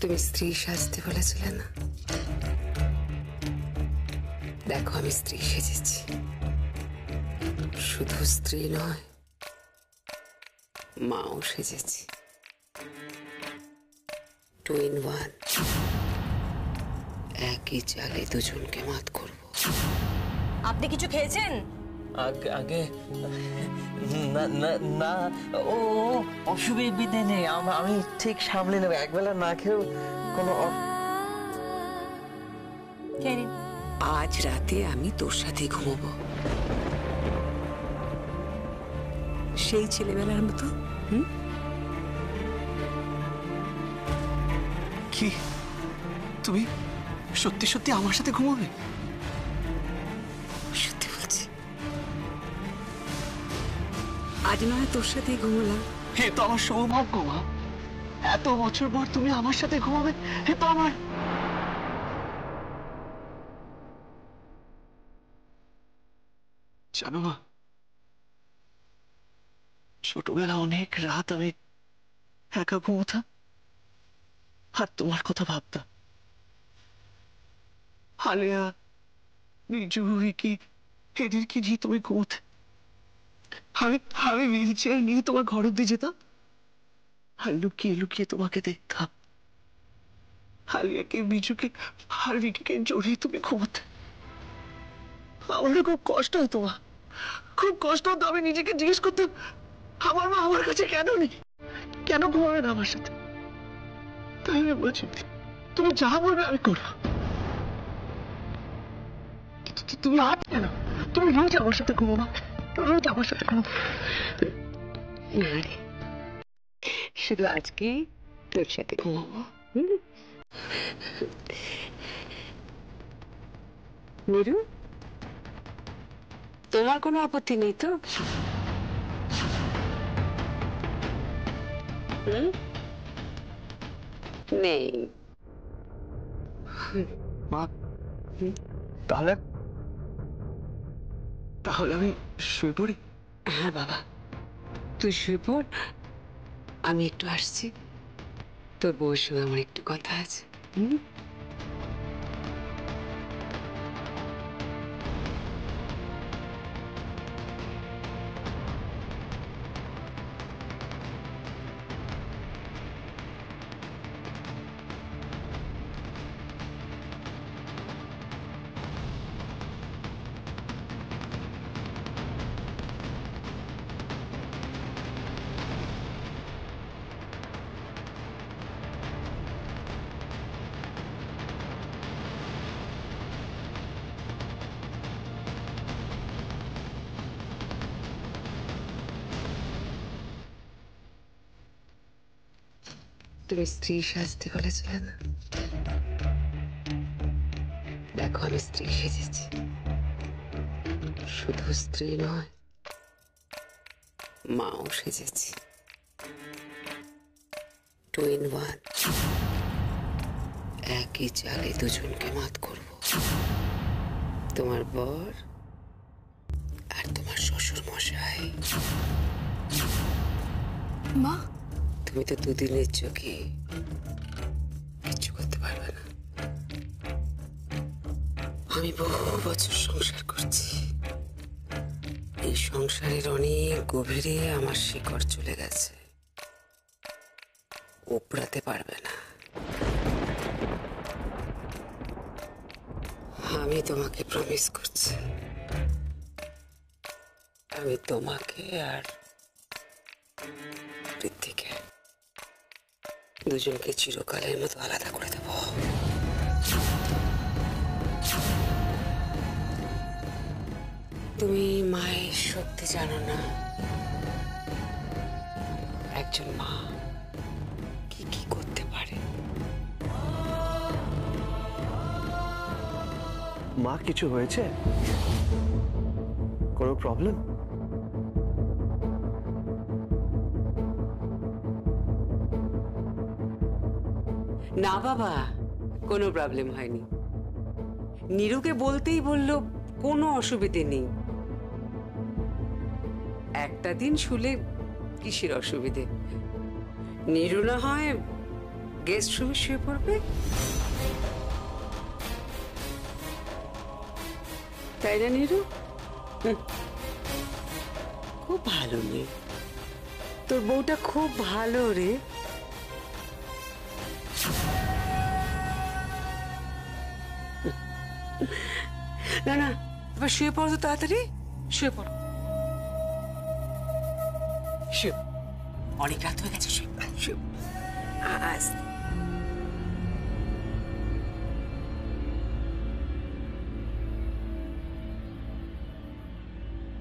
তুমি স্ত্রী সাজতে বলেছিলে না, দেখো আমি স্ত্রী সেজেছি। শুধু স্ত্রী নয়, মাও সেজেছি। 2 in 1, একই চালে দুজনকে মাত করব। আপনি কিছু খেয়েছেন? আগে না না না, ও অসুবিধে নেই, আমি ঠিক সামলে নেব। একবেলা না খেয়েও কোনো আজ রাতে আমি তোর সাথে ঘুমবো, সেই ছেলেবেলার মতো। কি তুমি সত্যি সত্যি আমার সাথে ঘুমাবে? সত্যি বলছি, আজ নয় তোর সাথেই ঘুমলাম। হে তো আমার সৌভাগ্য মা, এত বছর পর তুমি আমার সাথে ঘুমাবে। হে তো আমার জানো মা, ছোটবেলা অনেক রাত আমি একা ঘুমোতাম আর তোমার কথা ভাবতাম। আলিয়া, নিজু, রিকি এদেরকে নিয়ে তুমি ঘুমোতে, আমি আমি হুইল চেয়ার নিয়ে তোমার ঘর অব্দি যেতাম আর লুকিয়ে লুকিয়ে তোমাকে দেখতাম। আলিয়াকে, বিজুকে আর রিকিকে জড়িয়ে তুমি ঘুমোতে। আমার খুব কষ্ট হতো মা, খুব কষ্ট হতো। আমি নিজেকে জিজ্ঞেস করতাম, আমার মা আমার কাছে কেন নেই, কেন ঘুমাবে না আমার সাথে? তাই আমি বলছি, তুমি যা বলবে আমি করবো। তুমি আজ কেন, তুমি রোজ আমার সাথে ঘুমো, রোজ আমার সাথে ঘুমো। না রে, শুধু আজকে তোর সাথে ঘুমাবো। নিরু, তোমার কোনো আপত্তি নেই তো? নেই? মা, তাহলে তাহলে আমি শুয়ে পড়ি। হ্যাঁ বাবা, তুই শুয়ে পড়, আমি একটু আসছি। তোর বউয়ের সঙ্গে আমার একটু কথা আছে। তুমি স্ত্রী সাজতে বলেছিলে না, দেখো আমি স্ত্রী সেজেছি। শুধু স্ত্রী নয়, মাও সেজেছি। 2 in 1, একই চালে দুজনকে মাত করব। তোমার বর আর তোমার শ্বশুর মশাই। মা, তুমি তো দুদিনের চোখে কিচ্ছু করতে পারবে না। আমি বহু বছর সংসার করছি, এই সংসারের অনেক গভীরে আমার শিকড় চলে গেছে, উপড়াতে পারবে না। আমি তোমাকে প্রমিস করছি, আমি তোমাকে আর পৃথ্বীকে দুজনকে চিরকালের মতো আলাদা করে দেব। তুমি মায়ের শক্তি জানো না, একজন মা কি কি করতে পারে। মা, কিছু হয়েছে? কোনো প্রবলেম? না বাবা, কোনো প্রবলেম হয়নি। নীরুকে বলতেই বলল কোনো অসুবিধে নেই। একটা দিন শুলে কিসের অসুবিধে? নীরু না হয় গেস্ট রুমে শুয়ে পড়বে, তাই না নীরু? খুব ভালো মেয়ে, তোর বউটা খুব ভালো রে। না না, এবার শুয়ে পড়ো তো তাড়াতাড়ি, শুয়ে পড়ো, শুয়ে। অনেক রাত হয়ে গেছে, শুয়ে শুয়ে। আস্তে।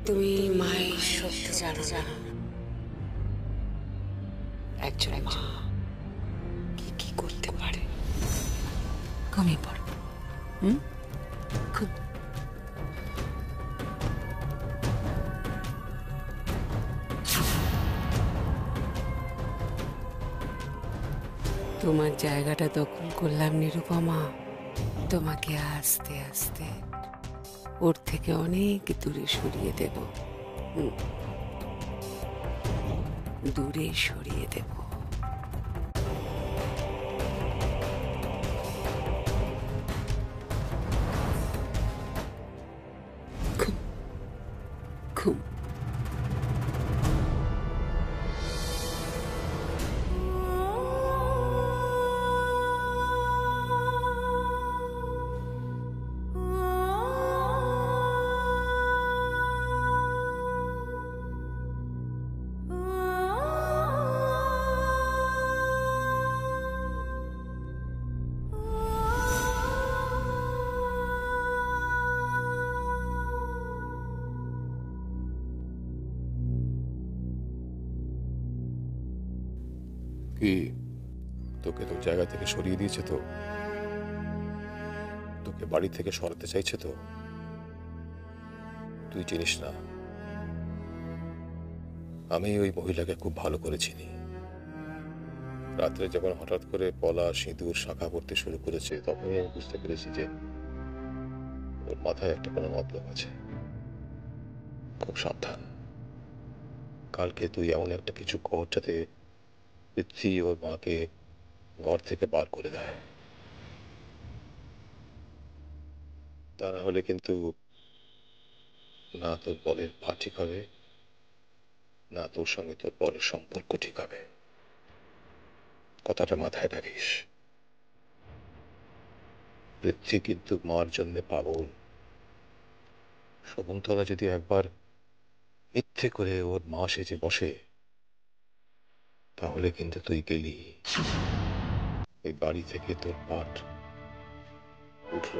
তুমি মায়ের শক্তি জানো না, একজন মা কি কি করতে পারে। ঘুমিয়ে পড়ো। খুব তোমার জায়গাটা দখল করলাম নিরুপমা, তোমাকে আস্তে আস্তে ওর থেকে অনেক দূরে সরিয়ে দেব, দূরে সরিয়ে দেব। ঘুম। কি তোকে তোর জায়গা থেকে সরিয়ে দিয়েছে তো? তোকে বাড়ি থেকে সরাতে চাইছে তো? তুই চিনিস না, আমি ওই মহিলাকে খুব ভালো করে চিনি। রাত্রে যখন হঠাৎ করে পলা সিঁদুর শাখা পড়তে শুরু করেছে, তখনই আমি বুঝতে পেরেছি যে ওর মাথায় একটা কোনো মতলব আছে। খুব সাবধান, কালকে তুই এমন একটা কিছু কর যাতে পৃথ্বী ওর মাকে ঘর থেকে বার করে দেয়। তা না হলে কিন্তু না তোর বরের পা ঠিক হবে, না তোর সঙ্গে তোর বরের সম্পর্ক ঠিক হবে। কথাটা মাথায় রাখিস। পৃথ্বী কিন্তু মার জন্য পাগল। শকুন্তলা যদি একবার মিথ্যে করে ওর মা সেজে বসে, তাহলে কিন্তু তুই গেলি, এই বাড়ি থেকে তোর পাঠ উঠল।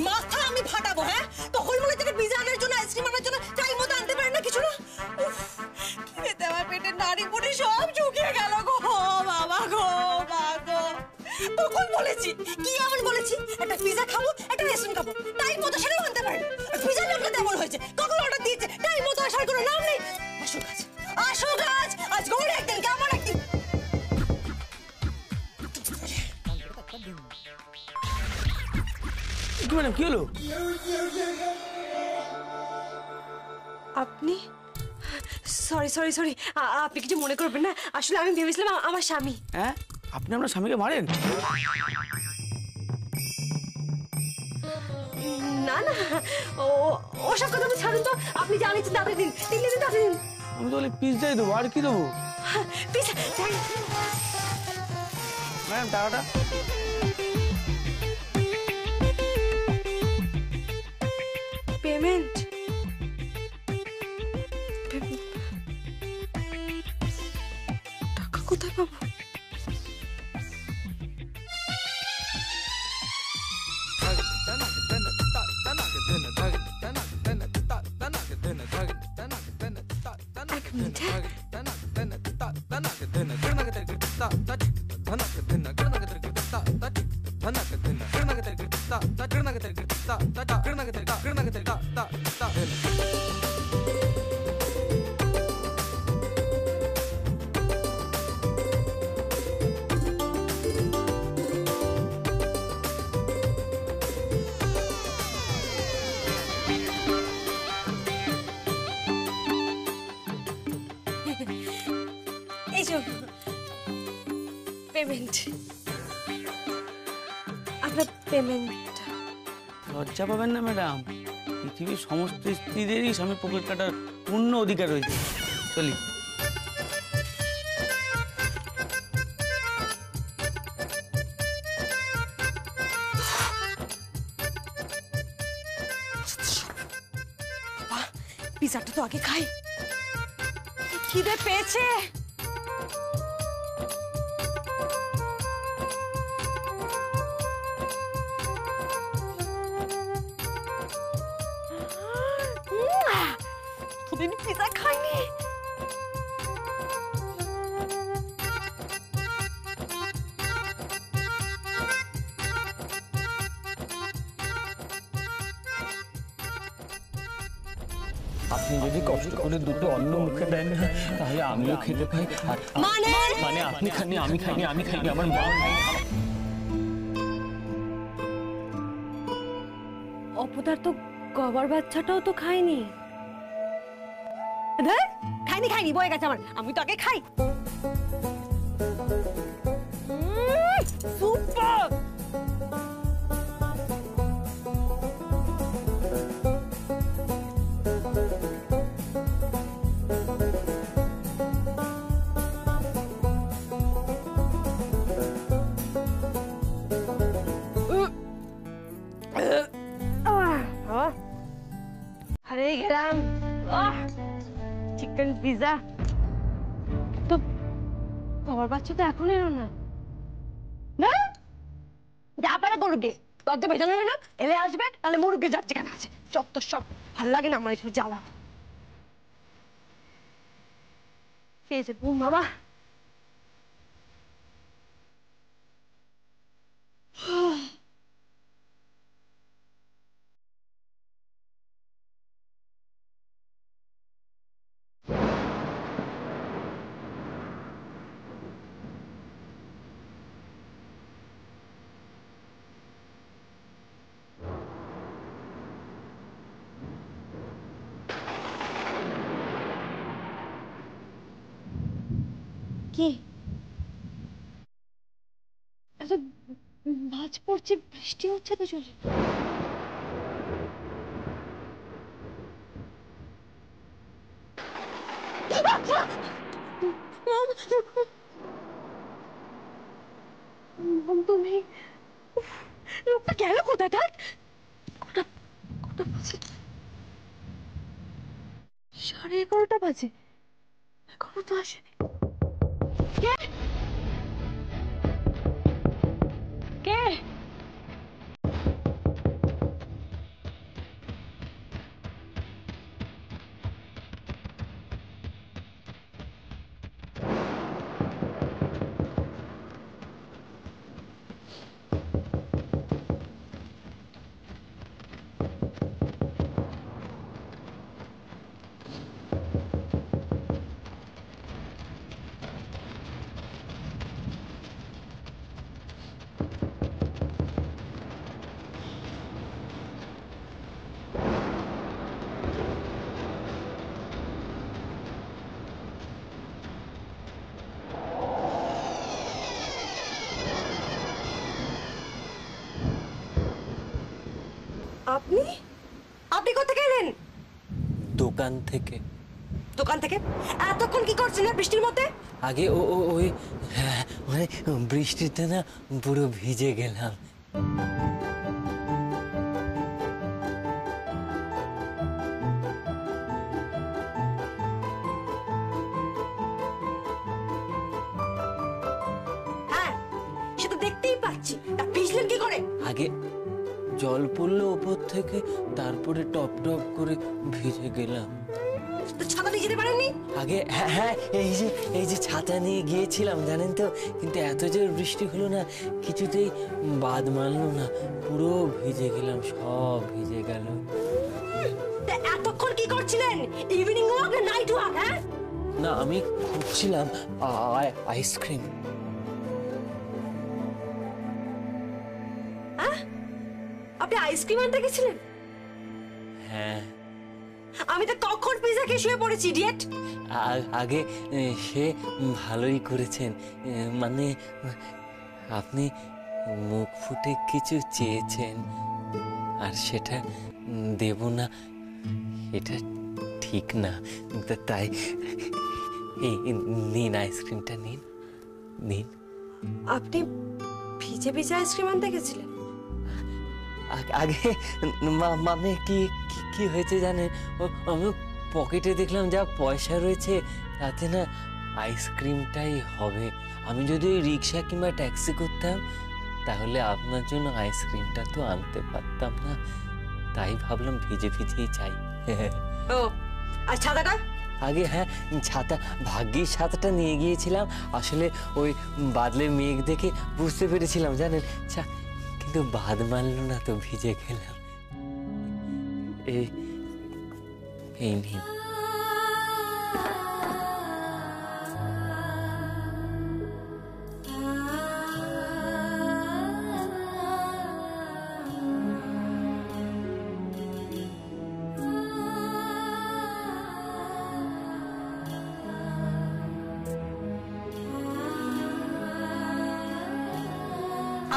মাথা আমি ফাটাবো। হ্যাঁ, তো হলমুলে থেকে পিজা আনার জন্য, আইসক্রিম আনার জন্য টাইম মতো আনতে পারেন না কিছু না? কি খেতে আমার পেটের নাড়ি বুড়ি সব শুকিয়ে গেল গো বাবা গো, মা গো। তখন বলেছি, কি এমন বলেছি, একটা পিজা খাবো, একটা রেস্টুরেন্ট খাবো, টাইম মতো সেটাও আনতে পারেন। পিজা নামটা তেমন হয়েছে, কখন অর্ডার দিয়েছে, টাইম মতো আসার কোনো নাম নেই। আসো কাজ, আসো কাজ, আজ গৌড়ে একদিন, কেমন একদিন। ম্যাডাম কি হলো? আপনি? সরি সরি সরি, আপনি কিছু মনে করবেন না, আসলে আমি ভেবেছিলাম আমার স্বামী। হ্যাঁ, আপনি আপনার স্বামীকে মারেন? না না, ওসব কথা আমি ছাড়ুন তো, আপনি জানিয়েছেন তাড়াতাড়ি দিন, 3 দিন তাড়াতাড়ি দিন। আমি তো বলি পিৎজাই দেবো, আর কি দেবো? পিজা ম্যাডাম টাকাটা। পেমেন্ট টাকা কোথায় পাবো? এক মিনিট। এই যে পেমেন্ট, আপনার পেমেন্ট। লজ্জা পাবেন না ম্যাডাম, পৃথিবীর সমস্ত স্ত্রীদেরই স্বামী পকেট কাটার পূর্ণ অধিকার রয়েছে। চলি। পিজাটা তো আগে খাই, খিদে পেয়েছে। দুদিন পিজা খাইনি। আপনি যদি কষ্ট করে দুটো অন্ন মুখে দেন না তাহলে আমিও খেতে পাই। আর মানে আপনি খাননি, আমি খাইনি, আমি খাইনি, আমার মা খাইনি। অপদার তো গবার বাচ্চাটাও তো খায়নি। খাইনি খাইনি বয়ে গেছে আমার, আমি তো আগে খাই। সুপার। আরে গেলাম চিকেন পিজা। তো বাবার বাচ্চা তো এখন এলো না। না যা পারে গরুকে দরজা ভেজানো না, এলে আসবে, তাহলে মুরুগে যাচ্ছে কেন আছে যত সব। ভাল লাগে না আমার এসব জ্বালা। খেয়েছে বুম বাবা। কি এত ভাঁজ পড়ছে, বৃষ্টি হচ্ছে তো চলে। তুমি লোকটা গেল কোথায়? কটা কটা বাজে? 11:30 বাজে, এখনো তো আসেনি। কে কে? আপনি আপনি কোথা গেলেন? দোকান থেকে। দোকান থেকে এতক্ষণ কি করছেন বৃষ্টির মধ্যে? আগে ওই মানে বৃষ্টিতে না পুরো ভিজে গেলাম। হ্যাঁ সে তো দেখতেই পাচ্ছি, তা ভিজলেন কি করে? আগে জল পড়লো উপর থেকে, তারপরে টপ টপ করে ভিজে গেলাম। তো ছাতা নিয়ে যেতে পারেননি? আগে হ্যাঁ হ্যাঁ, এই যে ছাতা নিয়ে গিয়েছিলাম জানেন তো, কিন্তু এত জোর বৃষ্টি হলো না, কিছুতেই বাদ মানলো না, পুরো ভিজে গেলাম, সব ভিজে গেল। তা এতক্ষণ কি করছিলেন? ইভিনিং ওয়াক না নাইট ওয়াক? হ্যাঁ, না আমি খুঁজছিলাম আইসক্রিম। আপনি আইসক্রিম আনতে গেছিলেন? হ্যাঁ, আমি তো কখন পিজা খেয়ে শুয়ে পড়েছি, ইডিয়েট। আগে সে ভালোই করেছেন, মানে আপনি মুখ ফুটে কিছু চেয়েছেন আর সেটা দেব না, এটা ঠিক না, তাই এই নিন আইসক্রিমটা, নিন নিন। আপনি ভিজে ভিজে আইসক্রিম আনতে গেছিলেন? আগে মানে কি কি হয়েছে জানেন, আমি পকেটে দেখলাম যা পয়সা রয়েছে তাতে না আইসক্রিমটাই হবে। আমি যদি ওই রিক্সা কিংবা ট্যাক্সি করতাম তাহলে আপনার জন্য আইসক্রিমটা তো আনতে পারতাম না, তাই ভাবলাম ভিজে ভিজেই চাই। ও, আর ছাতাটা? আগে হ্যাঁ, ছাতা, ভাগ্যিস ছাতাটা নিয়ে গিয়েছিলাম, আসলে ওই বাদলে মেঘ দেখে বুঝতে পেরেছিলাম জানেন, কিন্তু বাদ মানলো না তো, ভিজে গেলাম। এই নিন।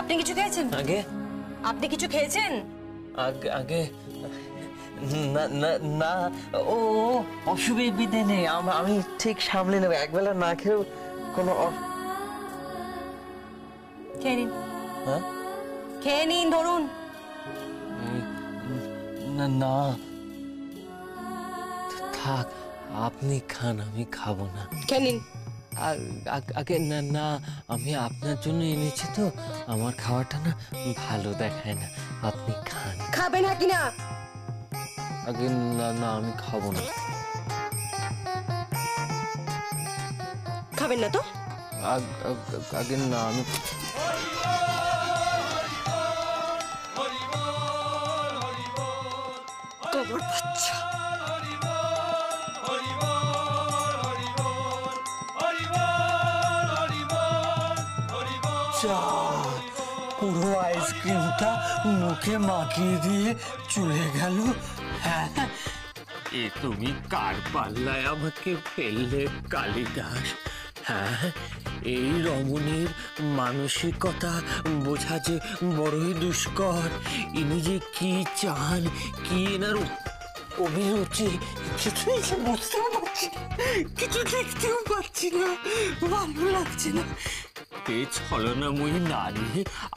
আপনি কিছু খেয়েছেন? আগে আপনি কিছু খেয়েছেন? আগে না না না, ও অসুবিধে নেই, আমি ঠিক সামলে নেবো, একবেলা না খেয়েও কোনো খেয়ে নিন। হ্যাঁ, খেয়ে নিন, ধরুন। না না থাক, আপনি খান, আমি খাবো না। খেয়ে নিন। আগে না না, আমি আপনার জন্য এনেছি তো, আমার খাওয়াটা না ভালো দেখায় না, আপনি খান। খাবে না কিনা? আগে না না, আমি খাবো না। খাবেন না তো? আগে না, আমি কবর বাচ্চা। পুরো আইসক্রিমটা মুখে মাখিয়ে দিয়ে চলে গেল। হ্যাঁ, এ তুমি কার পাল্লায় আমাকে ফেললে কালিদাস? হ্যাঁ, এই রমণীর মানসিকতা বোঝা যে বড়ই দুষ্কর। ইনি যে কি চান, কি এনার অভিরুচি, কিছুই যে বুঝতেও পারছি না, কিছু দেখতেও পাচ্ছি না, ভালো লাগছে না। ছলনাময়ী নারী,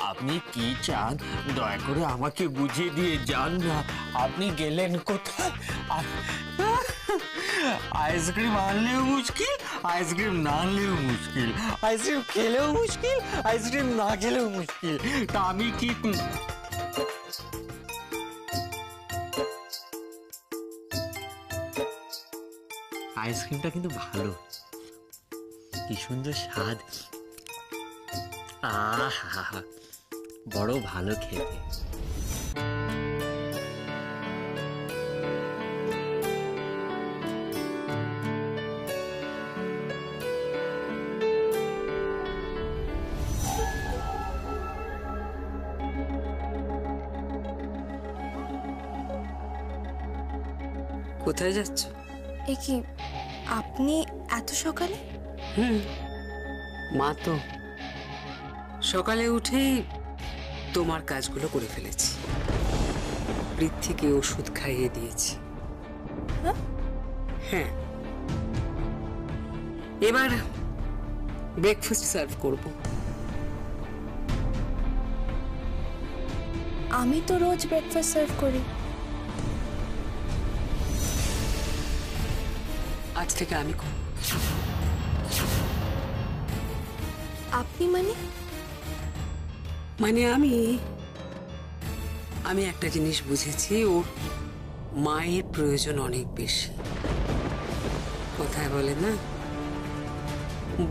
আপনি কি চান দয়া করে আমাকে বুঝিয়ে দিয়ে যান না। আপনি গেলেন কোথায়? আইসক্রিম আনলেও মুশকিল, আইসক্রিম না আনলেও মুশকিল, আইসক্রিম খেলেও মুশকিল, আইসক্রিম না খেলেও মুশকিল, তা আমি কি? আইসক্রিমটা কিন্তু ভালো, কি সুন্দর স্বাদ, আহা বড় ভালো খেতে। কোথায় যাচ্ছ? এ কি আপনি এত সকালে? মা তো সকালে উঠেই তোমার কাজগুলো করে ফেলেছি, পৃথ্বীকে ওষুধ খাইয়ে দিয়েছি। হ্যাঁ, এবার ব্রেকফাস্ট সার্ভ করব। আমি তো রোজ ব্রেকফাস্ট সার্ভ করি। আজ থেকে আমি করব। আপনি মানে? মানে আমি একটা জিনিস বুঝেছি, ওর মায়ের প্রয়োজন অনেক বেশি। কথায় বলে না,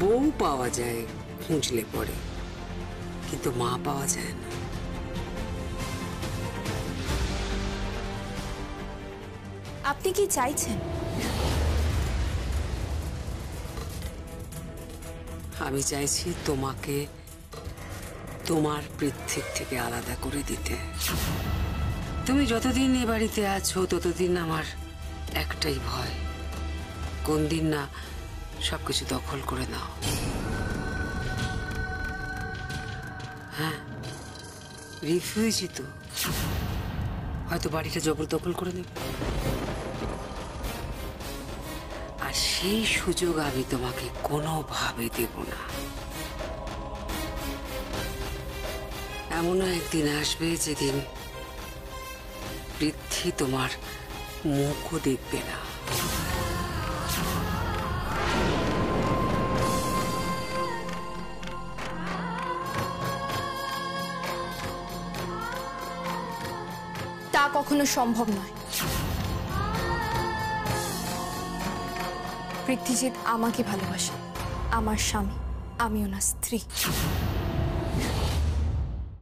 বউ পাওয়া যায় খুঁজলে পরে, কিন্তু মা পাওয়া যায় না। আপনি কি চাইছেন? আমি চাইছি তোমাকে তোমার পৃথিবী থেকে আলাদা করে দিতে। তুমি যতদিন এ বাড়িতে আছো ততদিন আমার একটাই ভয়, কোন দিন না সবকিছু দখল করে নাও। হ্যাঁ, রিফিউজি তো, হয়তো বাড়িটা জবরদখল করে নেবে, আর সেই সুযোগ আমি তোমাকে কোনোভাবে দেব না। এমনও একদিন আসবে যেদিন পৃথ্বী তোমার মুখও দেখবে না। তা কখনো সম্ভব নয়। পৃথ্বীজিৎ আমাকে ভালোবাসে, আমার স্বামী, আমি ওনার স্ত্রী।